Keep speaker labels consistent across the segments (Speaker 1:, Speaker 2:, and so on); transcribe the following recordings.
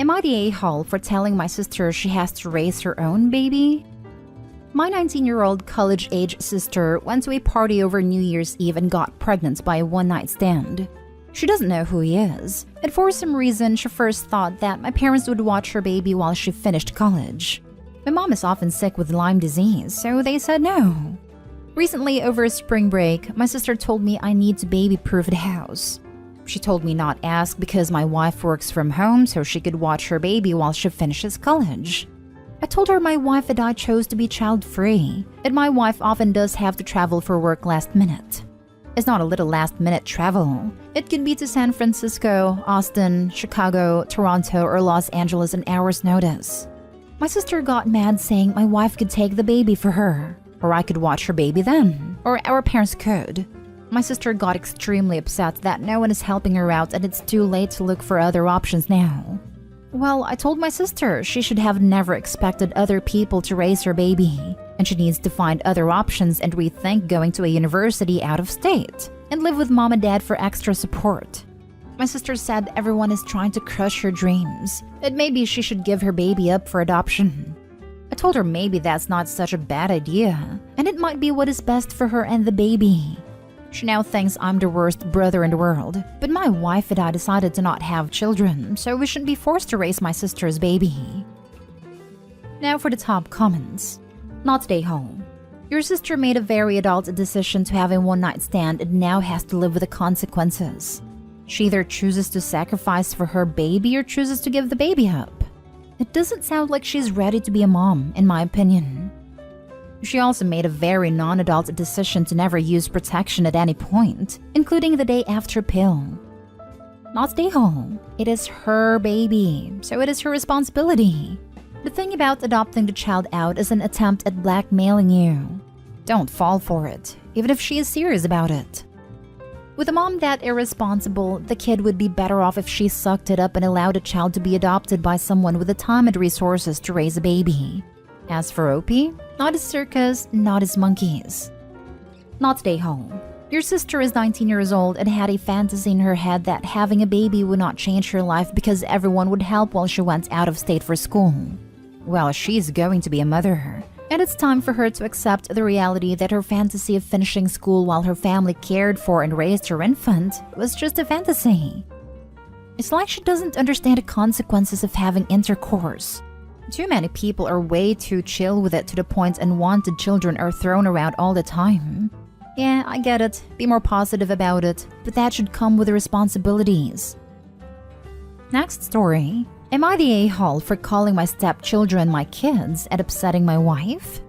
Speaker 1: Am I the a-hole for telling my sister she has to raise her own baby? My 19-year-old college-age sister went to a party over New Year's Eve and got pregnant by a one-night stand. She doesn't know who he is, and for some reason she first thought that my parents would watch her baby while she finished college. My mom is often sick with Lyme disease, so they said no. Recently, over spring break, my sister told me I need to baby-proof the house. She told me not ask because my wife works from home so she could watch her baby while she finishes college. I told her my wife and I chose to be child-free, and my wife often does have to travel for work last minute. It's not a little last-minute travel. It could be to San Francisco, Austin, Chicago, Toronto, or Los Angeles an hour's notice. My sister got mad saying my wife could take the baby for her, or I could watch her baby then, or our parents could. My sister got extremely upset that no one is helping her out and it's too late to look for other options now. Well, I told my sister she should have never expected other people to raise her baby, and she needs to find other options and rethink going to a university out of state, and live with mom and dad for extra support. My sister said everyone is trying to crush her dreams, and maybe she should give her baby up for adoption. I told her maybe that's not such a bad idea, and it might be what is best for her and the baby. She now thinks I'm the worst brother in the world, but my wife and I decided to not have children, so we shouldn't be forced to raise my sister's baby. Now for the top comments. Not stay home. Your sister made a very adult decision to have a one-night stand and now has to live with the consequences. She either chooses to sacrifice for her baby or chooses to give the baby up. It doesn't sound like she's ready to be a mom, in my opinion. She also made a very non-adult decision to never use protection at any point, including the day after pill. Not stay home. It is her baby, so it is her responsibility. The thing about adopting the child out is an attempt at blackmailing you. Don't fall for it, even if she is serious about it. With a mom that irresponsible, the kid would be better off if she sucked it up and allowed a child to be adopted by someone with the time and resources to raise a baby. As for Opie, not his circus, not his monkeys. Not stay home. Your sister is 19 years old and had a fantasy in her head that having a baby would not change her life because everyone would help while she went out of state for school. Well, she's going to be a mother, and it's time for her to accept the reality that her fantasy of finishing school while her family cared for and raised her infant was just a fantasy. It's like she doesn't understand the consequences of having intercourse. Too many people are way too chill with it to the point unwanted children are thrown around all the time. Yeah, I get it. Be more positive about it, but that should come with the responsibilities. Next story. Am I the a-hole for calling my stepchildren my kids and upsetting my wife?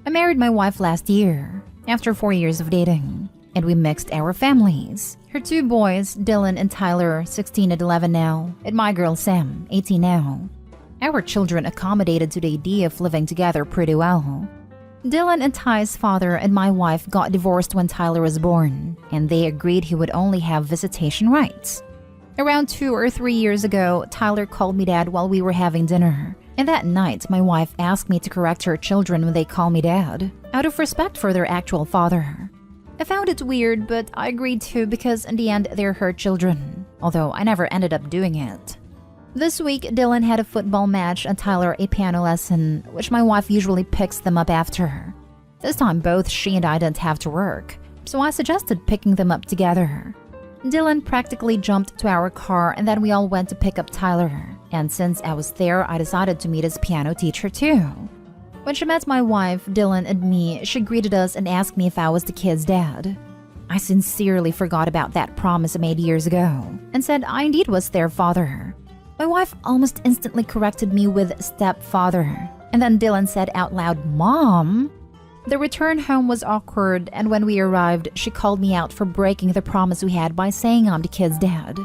Speaker 1: I married my wife last year, after 4 years of dating, and we mixed our families. Her two boys, Dylan and Tyler, 16 and 11 now, and my girl Sam, 18 now. Our children accommodated to the idea of living together pretty well. Dylan and Ty's father and my wife got divorced when Tyler was born, and they agreed he would only have visitation rights. Around 2 or 3 years ago, Tyler called me dad while we were having dinner, and that night my wife asked me to correct her children when they call me dad, out of respect for their actual father. I found it weird, but I agreed to because in the end they're her children, although I never ended up doing it. This week, Dylan had a football match and Tyler a piano lesson, which my wife usually picks them up after. This time, both she and I didn't have to work, so I suggested picking them up together. Dylan practically jumped to our car and then we all went to pick up Tyler. And since I was there, I decided to meet his piano teacher too. When she met my wife, Dylan, and me, she greeted us and asked me if I was the kid's dad. I sincerely forgot about that promise I made years ago and said I indeed was their father. My wife almost instantly corrected me with stepfather, and then Dylan said out loud, "Mom?" The return home was awkward, and when we arrived, she called me out for breaking the promise we had by saying I'm the kid's dad.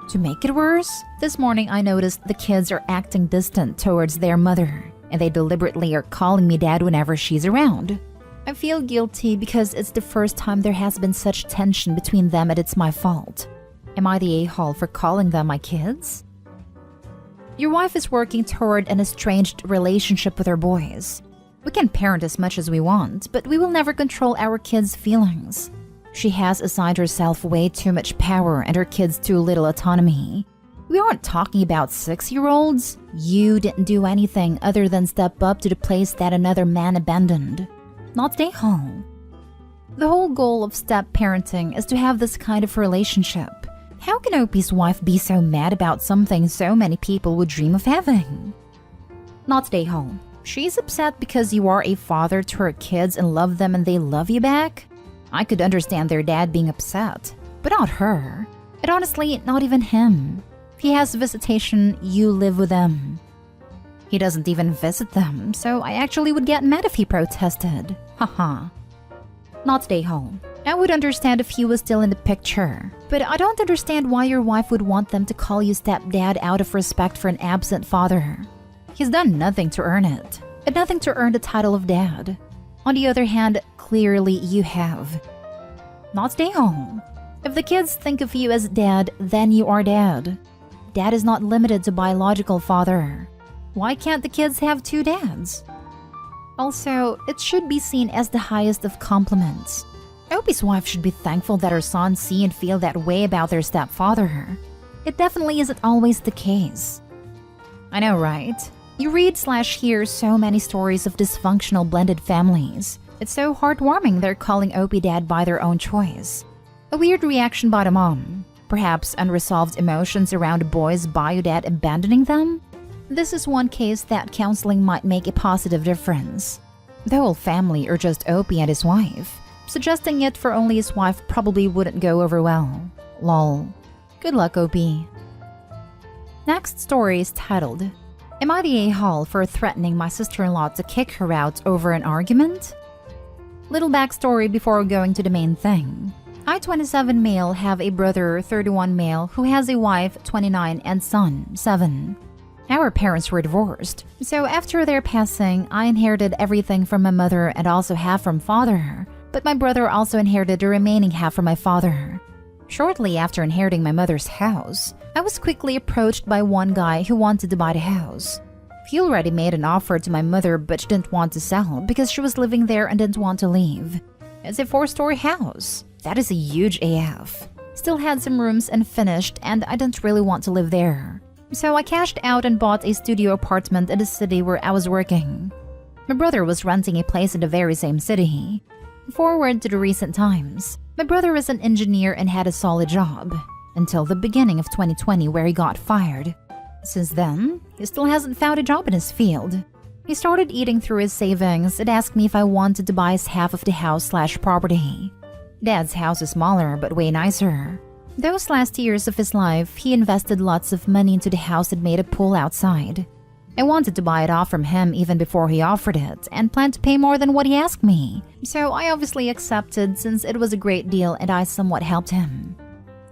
Speaker 1: To make it worse, this morning I noticed the kids are acting distant towards their mother, and they deliberately are calling me dad whenever she's around. I feel guilty because it's the first time there has been such tension between them and it's my fault. Am I the a-hole for calling them my kids? Your wife is working toward an estranged relationship with her boys. We can parent as much as we want, but we will never control our kids' feelings. She has assigned herself way too much power and her kids too little autonomy. We We aren't talking about 6-year-olds. You didn't do anything other than step up to the place that another man abandoned. Not stay home. The whole goal of step-parenting is to have this kind of relationship. How can Opie's wife be so mad about something so many people would dream of having? Not stay home. She's upset because you are a father to her kids and love them and they love you back? I could understand their dad being upset, but not her. And honestly, not even him. If he has visitation, you live with them. He doesn't even visit them, so I actually would get mad if he protested. Haha. Not stay home. I would understand if he was still in the picture, but I don't understand why your wife would want them to call you stepdad out of respect for an absent father. He's done nothing to earn it, and nothing to earn the title of dad. On the other hand, clearly you have. Not stay home. If the kids think of you as dad, then you are dad. Dad is not limited to biological father. Why can't the kids have 2 dads? Also, it should be seen as the highest of compliments. Opie's wife should be thankful that her sons see and feel that way about their stepfather. It definitely isn't always the case. I know, right? You read/hear so many stories of dysfunctional blended families. It's so heartwarming they're calling Opie dad by their own choice. A weird reaction by the mom. Perhaps unresolved emotions around a boy's bio dad abandoning them? This is one case that counseling might make a positive difference. The whole family or just Opie and his wife. Suggesting it for only his wife probably wouldn't go over well. Lol. Good luck, Opie. Next story is titled, Am I the a-hole for threatening my sister-in-law to kick her out over an argument? Little backstory before going to the main thing. I, 27 male, have a brother, 31 male, who has a wife, 29, and son, 7. Our parents were divorced, so after their passing, I inherited everything from my mother and also half from father, but my brother also inherited the remaining half from my father. Shortly after inheriting my mother's house, I was quickly approached by one guy who wanted to buy the house. He already made an offer to my mother but she didn't want to sell because she was living there and didn't want to leave. It's a 4-story house. That is a huge AF. Still had some rooms unfinished and I didn't really want to live there. So I cashed out and bought a studio apartment in the city where I was working. My brother was renting a place in the very same city. Forward to the recent times, my brother was an engineer and had a solid job, until the beginning of 2020 where he got fired. Since then, he still hasn't found a job in his field. He started eating through his savings and asked me if I wanted to buy his half of the house/property. Dad's house is smaller but way nicer. Those last years of his life, he invested lots of money into the house and made a pool outside. I wanted to buy it off from him even before he offered it and planned to pay more than what he asked me. So I obviously accepted since it was a great deal and I somewhat helped him.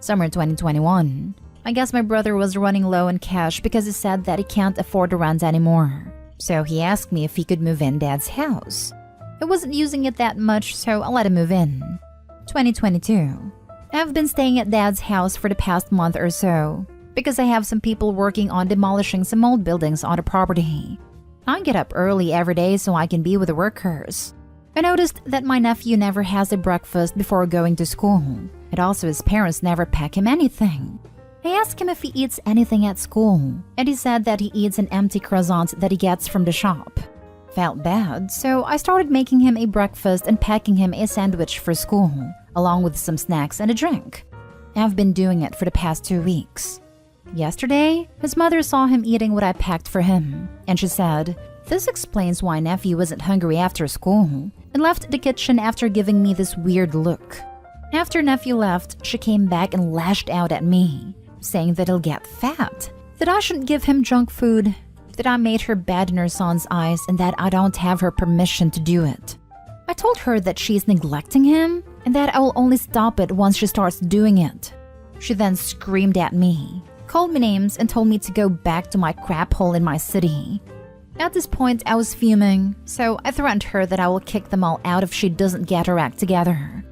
Speaker 1: Summer 2021. I guess my brother was running low on cash because he said that he can't afford the rent anymore. So he asked me if he could move in Dad's house. I wasn't using it that much, so I let him move in. 2022. I've been staying at Dad's house for the past month or so because I have some people working on demolishing some old buildings on the property. I get up early every day so I can be with the workers. I noticed that my nephew never has a breakfast before going to school, and also his parents never pack him anything. I asked him if he eats anything at school, and he said that he eats an empty croissant that he gets from the shop. Felt bad, so I started making him a breakfast and packing him a sandwich for school, along with some snacks and a drink. I've been doing it for the past 2 weeks. Yesterday, his mother saw him eating what I packed for him, and she said, "This explains why nephew wasn't hungry after school," and left the kitchen after giving me this weird look. After nephew left, she came back and lashed out at me, saying that he'll get fat, that I shouldn't give him junk food, that I made her bad in her son's eyes, and that I don't have her permission to do it. I told her that she's neglecting him, and that I will only stop it once she starts doing it. She then screamed at me, called me names, and told me to go back to my crap hole in my city. At this point, I was fuming, so I threatened her that I will kick them all out if she doesn't get her act together.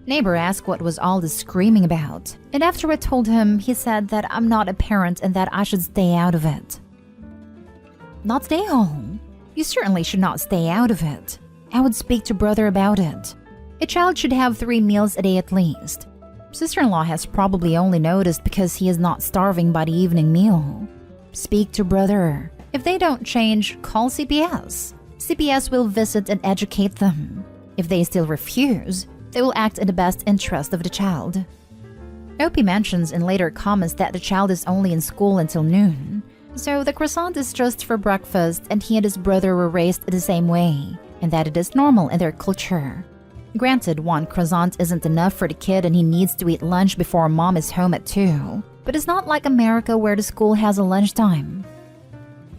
Speaker 1: Neighbor asked what was all this screaming about, and after I told him, he said that I'm not a parent and that I should stay out of it. Not stay home. You certainly should not stay out of it. I would speak to brother about it. A child should have 3 meals a day at least. Sister-in-law has probably only noticed because he is not starving by the evening meal. Speak to brother. If they don't change, call CPS. CPS will visit and educate them. If they still refuse, they will act in the best interest of the child. Opie mentions in later comments that the child is only in school until noon. So the croissant is just for breakfast and he and his brother were raised the same way, and that it is normal in their culture. Granted, one croissant isn't enough for the kid and he needs to eat lunch before mom is home at 2. But it's not like America where the school has a lunchtime.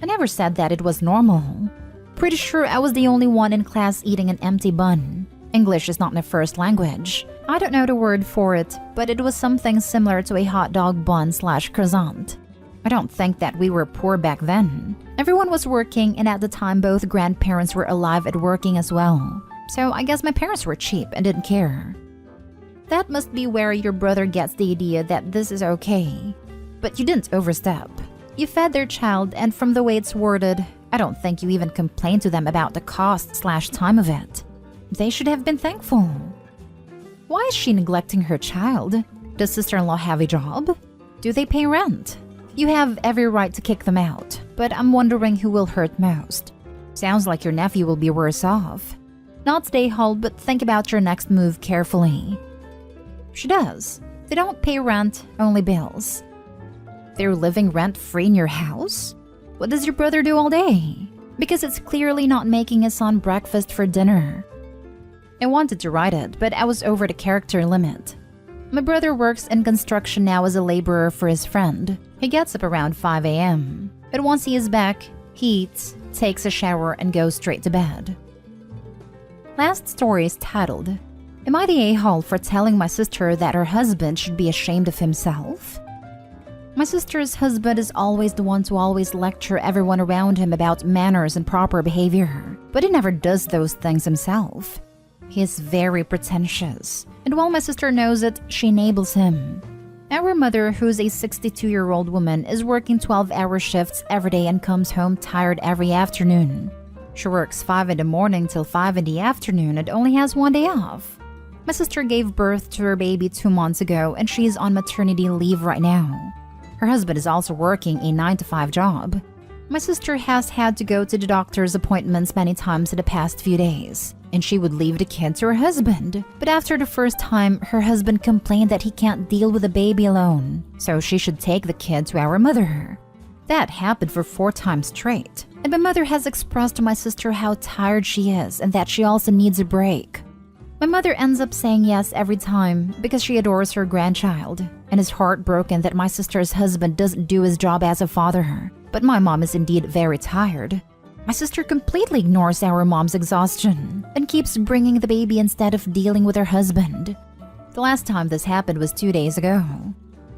Speaker 1: I never said that it was normal. Pretty sure I was the only one in class eating an empty bun. English is not my first language. I don't know the word for it, but it was something similar to a hot dog bun/croissant. I don't think that we were poor back then. Everyone was working, and at the time both grandparents were alive and working as well. So I guess my parents were cheap and didn't care. That must be where your brother gets the idea that this is okay. But you didn't overstep. You fed their child, and from the way it's worded, I don't think you even complained to them about the cost/time of it. They should have been thankful. Why is she neglecting her child? Does sister-in-law have a job? Do they pay rent? You have every right to kick them out, but I'm wondering who will hurt most. Sounds like your nephew will be worse off. Not stay home, but think about your next move carefully. She does. They don't pay rent, only bills. They're living rent-free in your house? What does your brother do all day? Because it's clearly not making his son breakfast for dinner. I wanted to write it, but I was over the character limit. My brother works in construction now as a laborer for his friend. He gets up around 5 a.m. But once he is back, he eats, takes a shower, and goes straight to bed. Last story is titled, Am I the a-hole for telling my sister that her husband should be ashamed of himself? My sister's husband is always the one to always lecture everyone around him about manners and proper behavior, but he never does those things himself. He is very pretentious, and while my sister knows it, she enables him. Our mother, who's a 62-year-old woman, is working 12-hour shifts every day and comes home tired every afternoon. She works 5 in the morning till 5 in the afternoon and only has 1 day off. My sister gave birth to her baby 2 months ago and she's on maternity leave right now. Her husband is also working a 9-to-5 job. My sister has had to go to the doctor's appointments many times in the past few days, and she would leave the kid to her husband. But after the first time, her husband complained that he can't deal with the baby alone, so she should take the kid to our mother. That happened for 4 times straight, and my mother has expressed to my sister how tired she is and that she also needs a break. My mother ends up saying yes every time because she adores her grandchild and is heartbroken that my sister's husband doesn't do his job as a father. But my mom is indeed very tired. My sister completely ignores our mom's exhaustion and keeps bringing the baby instead of dealing with her husband. The last time this happened was 2 days ago.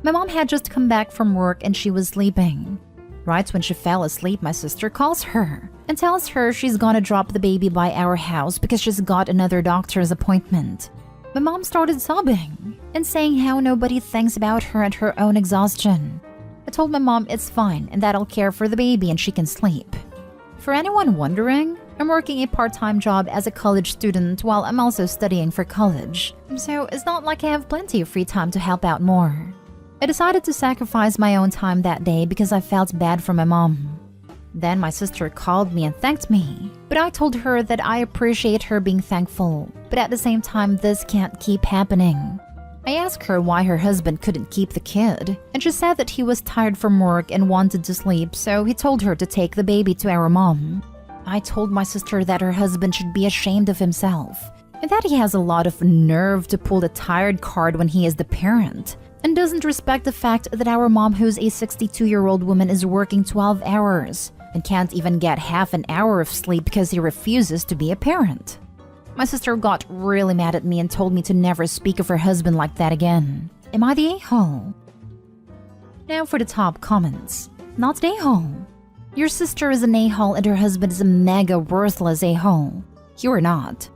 Speaker 1: My mom had just come back from work and she was sleeping. Right when she fell asleep, my sister calls her and tells her she's gonna drop the baby by our house because she's got another doctor's appointment. My mom started sobbing and saying how nobody thinks about her and her own exhaustion. I told my mom it's fine and that I'll care for the baby and she can sleep. For anyone wondering, I'm working a part-time job as a college student while I'm also studying for college. So it's not like I have plenty of free time to help out more. I decided to sacrifice my own time that day because I felt bad for my mom. Then my sister called me and thanked me, but I told her that I appreciate her being thankful, but at the same time this can't keep happening. I asked her why her husband couldn't keep the kid, and she said that he was tired from work and wanted to sleep, so he told her to take the baby to our mom. I told my sister that her husband should be ashamed of himself, and that he has a lot of nerve to pull the tired card when he is the parent, and doesn't respect the fact that our mom, who's a 62-year-old woman, is working 12 hours and can't even get half an hour of sleep because he refuses to be a parent. My sister got really mad at me and told me to never speak of her husband like that again. Am I the a-hole? Now for the top comments. Not the a-hole. Your sister is an a-hole and her husband is a mega worthless a-hole. You are not.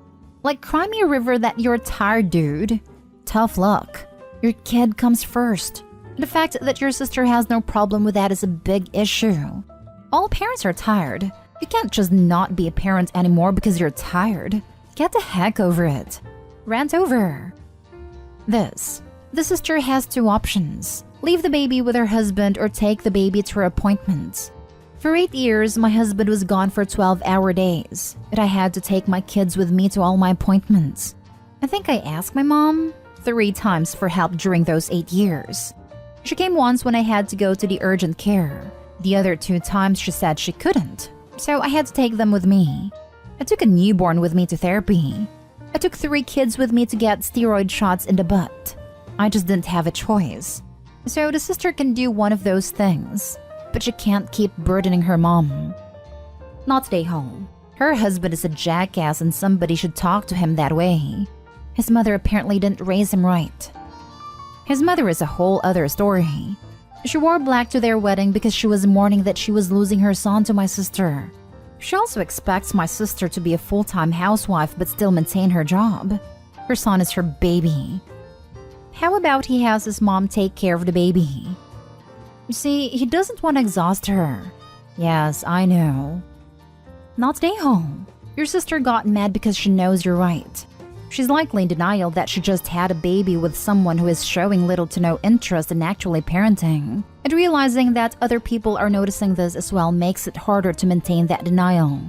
Speaker 1: Like, cry me a river that you're tired, dude. Tough luck. Your kid comes first. The fact that your sister has no problem with that is a big issue. All parents are tired. You can't just not be a parent anymore because you're tired. Get the heck over it. Rant over. This The sister has two options: leave the baby with her husband or take the baby to her appointments. For 8 years, my husband was gone for 12-hour days, and I had to take my kids with me to all my appointments. I think I asked my mom 3 times for help during those 8 years. She came once when I had to go to the urgent care. The other 2 times she said she couldn't, so I had to take them with me. I took a newborn with me to therapy. I took 3 kids with me to get steroid shots in the butt. I just didn't have a choice. So the sister can do one of those things, but she can't keep burdening her mom. Not stay home. Her husband is a jackass and somebody should talk to him that way. His mother apparently didn't raise him right. His mother is a whole other story. She wore black to their wedding because she was mourning that she was losing her son to my sister. She also expects my sister to be a full-time housewife but still maintain her job. Her son is her baby. How about he has his mom take care of the baby? You see, he doesn't want to exhaust her. Yes, I know. Not stay home. Your sister got mad because she knows you're right. She's likely in denial that she just had a baby with someone who is showing little to no interest in actually parenting. And realizing that other people are noticing this as well makes it harder to maintain that denial.